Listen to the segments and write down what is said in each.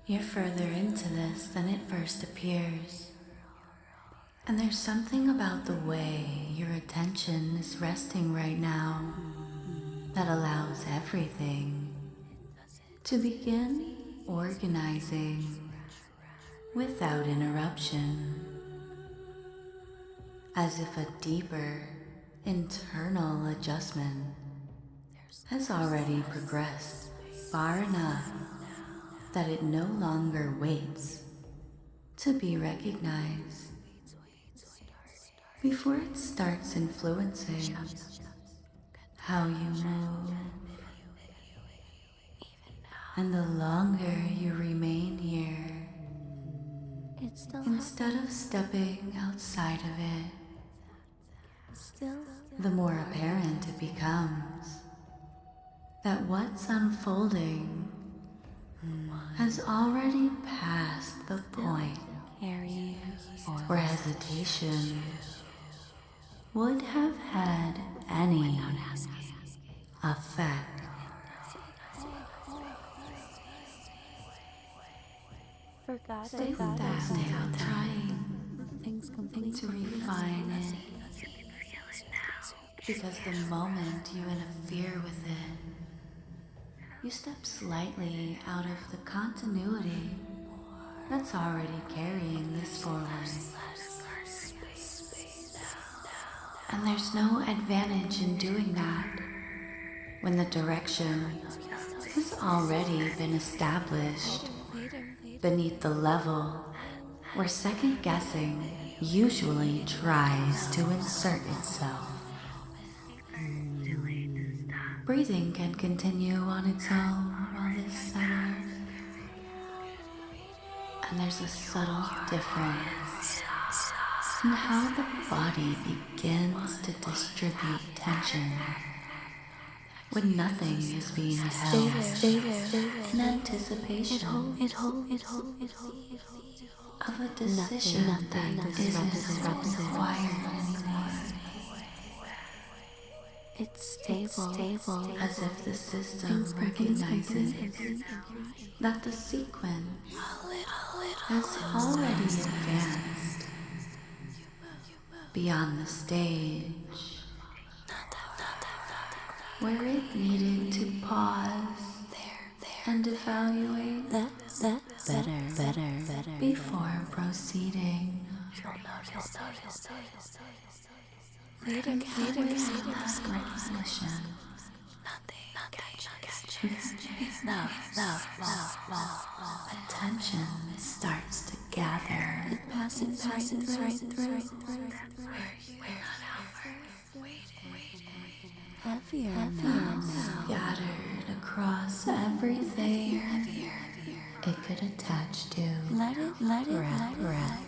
You're further into this than it first appears, and there's something about the way your attention is resting right now that allows everything to begin organizing without interruption, as if a deeper internal adjustment has already progressed far enough that it no longer waits to be recognized before it starts influencing how you move. And the longer you remain here, instead of stepping outside of it, the more apparent it becomes that what's unfolding has already passed the point where hesitation would have had any effect. Stay without trying to refine it, because the moment you interfere with it, you step slightly out of the continuity that's already carrying this forward. And there's no advantage in doing that when the direction has already been established beneath the level where second guessing usually tries to insert itself. Breathing can continue on its own while this settles, and there's a subtle difference in how the body begins to distribute tension when nothing is being held in anticipation of a decision that isn't required anymore. It's stable, as if the system recognizes that the sequence has already advanced beyond the stage where it needed to pause and evaluate better before proceeding. Recognition. Attention starts to gather. It passes right through. Heavier now, scattered across everything it could attach to. Let it breath.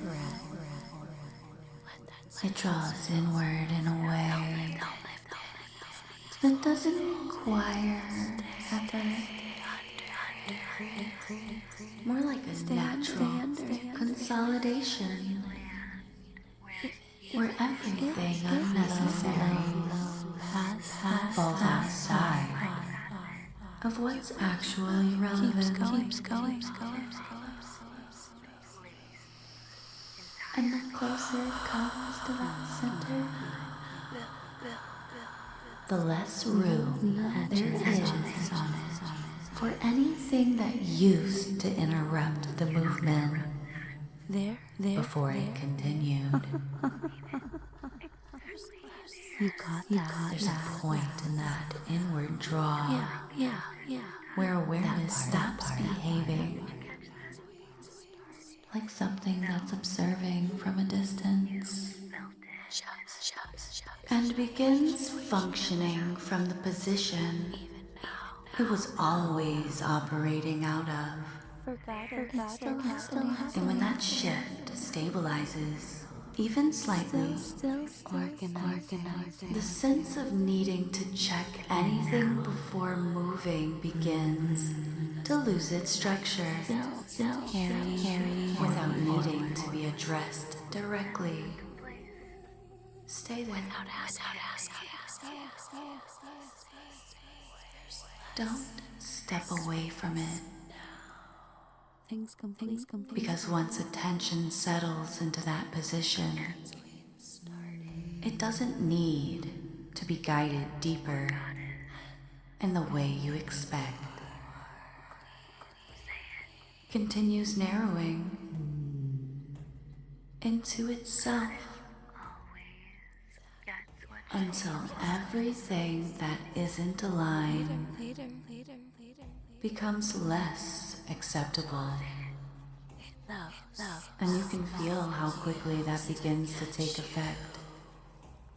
It draws inward in a way that doesn't require effort. More like a natural consolidation where everything unnecessary falls outside of what's actually relevant. Keeps going. And the closer it comes to that center, the less room there is for anything that used to interrupt the movement before it continued. There's a point in that inward draw where awareness stops behaving like something that's observing from a distance and begins functioning from the position it was always operating out of. And when that shift stabilizes, even slightly, the sense of needing to check anything before moving begins to lose its structure without needing to be addressed directly. Stay there without asking. Don't step away from it. Because once attention settles into that position, it doesn't need to be guided deeper in the way you expect. Continues narrowing into itself until everything that isn't aligned becomes less acceptable. And you can feel how quickly that begins to take effect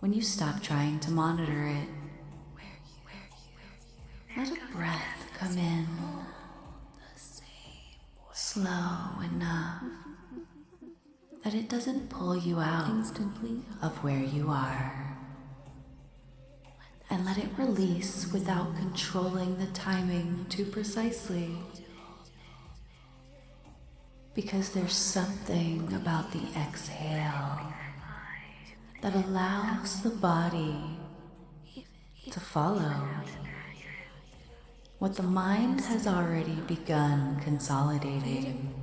when you stop trying to monitor it. Let a breath come in, slow enough that it doesn't pull you out of where you are. And let it release without controlling the timing too precisely. Because there's something about the exhale that allows the body to follow what the mind has already begun consolidating.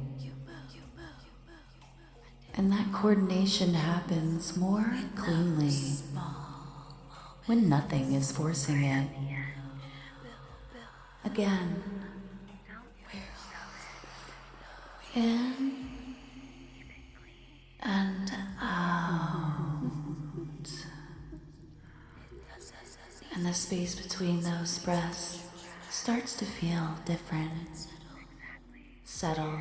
And that coordination happens more cleanly when nothing is forcing it. Again, in and out. And the space between those breaths starts to feel different. Settle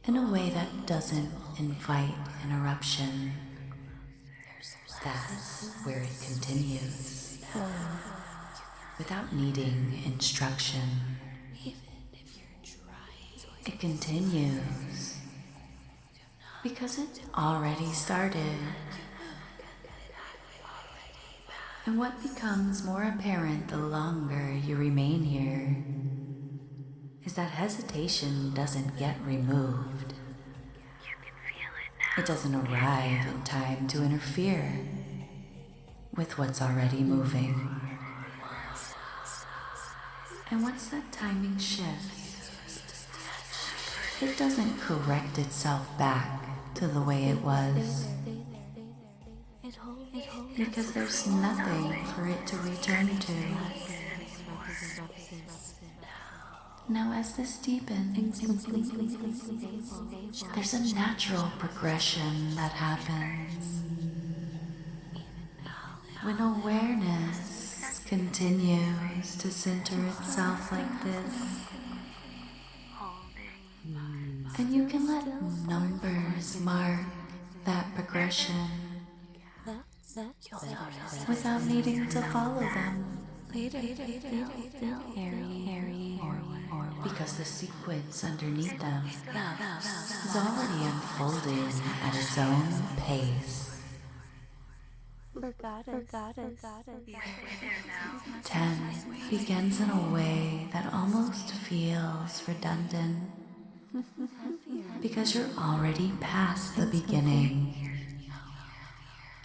in a way that doesn't invite interruption. That's where it continues, without needing instruction. It continues because it already started. And what becomes more apparent the longer you remain here is that hesitation doesn't get removed. It doesn't arrive in time to interfere with what's already moving. And once that timing shifts, it doesn't correct itself back to the way it was. Because there's nothing for it to return to. Now as this deepens, there's a natural progression that happens. When awareness continues to center itself like this, and you can let numbers mark that progression without needing to follow them. Because the sequence underneath them is already unfolding at its own pace. 10 begins in a way that almost feels redundant because you're already past the beginning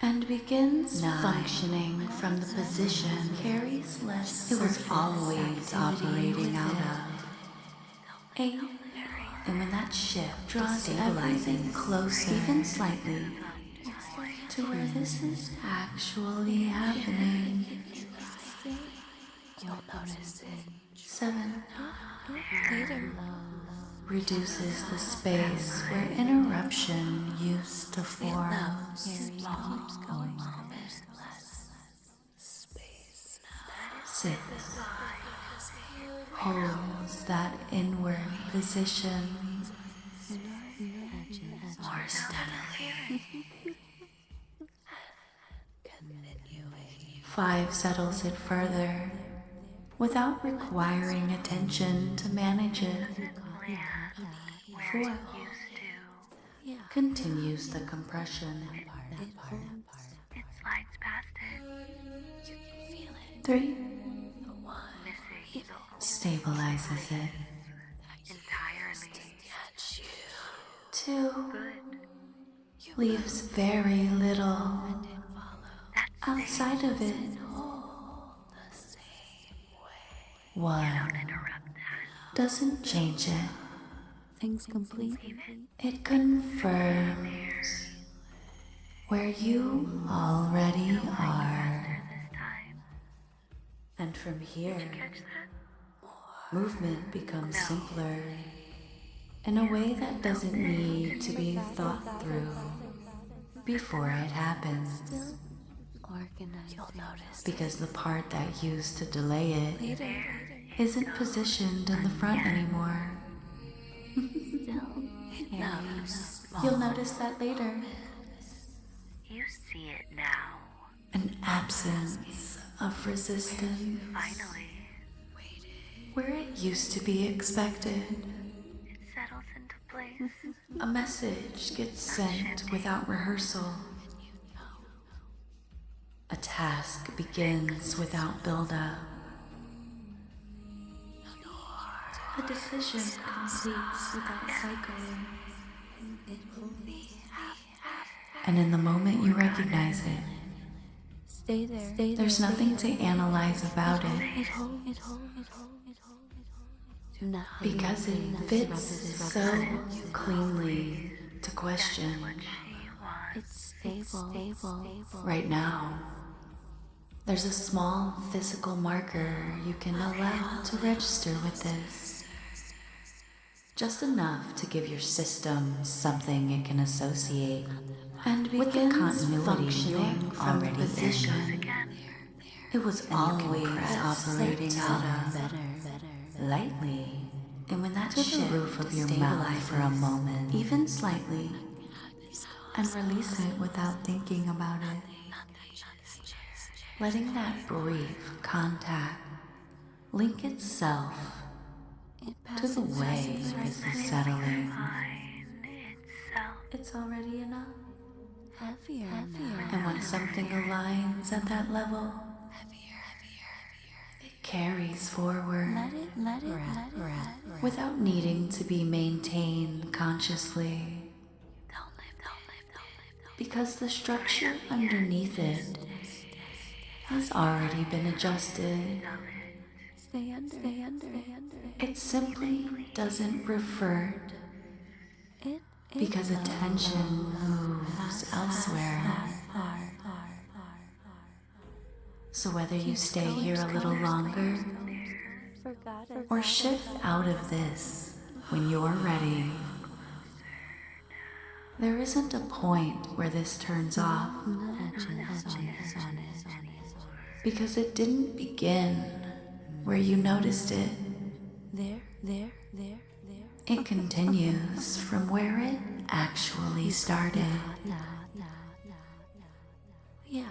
and begins functioning from the position carries less it was always operating out of. 8, and when that shift draws stabilizing closer, even slightly, to where this is actually happening. You'll notice it. 7 reduces the space where interruption used to form. 6 holds that inward position more steadily. 5 settles it further without requiring attention to manage it. 4 continues the compression. 3 stabilizes it. 2 leaves very little outside of it. 1 doesn't change it things complete. It confirms where you already are. And from here, movement becomes simpler in a way that doesn't need to be thought through before it happens. You'll notice Because the part that used to delay it isn't positioned in the front anymore. You'll notice that later. You see it now. An absence of resistance. Finally, Where it used to be expected. it settles into place. A message gets sent without rehearsal. A task begins without buildup. A decision completes without cycling. And in the moment you recognize it, Stay there. there's nothing to analyze about it because it fits so cleanly to question. It's stable. Right now, there's a small physical marker you can allow to register with this. Just enough to give your system something it can associate and with the continuity you're already position. It was always operating out of lightly, and when that to the roof of your mouth for a moment, even slightly, and release it without thinking about it. Letting that brief contact link itself to the way this is settling. It's already enough. Heavier. And when something aligns at that level, it carries forward Let it. without needing to be maintained consciously. Because the structure underneath it has already been adjusted. Stay under. It simply doesn't revert because attention moves elsewhere. So whether you stay here a little longer or shift out of this when you're ready, there isn't a point where this turns off because it didn't begin where you noticed it. There. It continues from where it actually started. Yeah.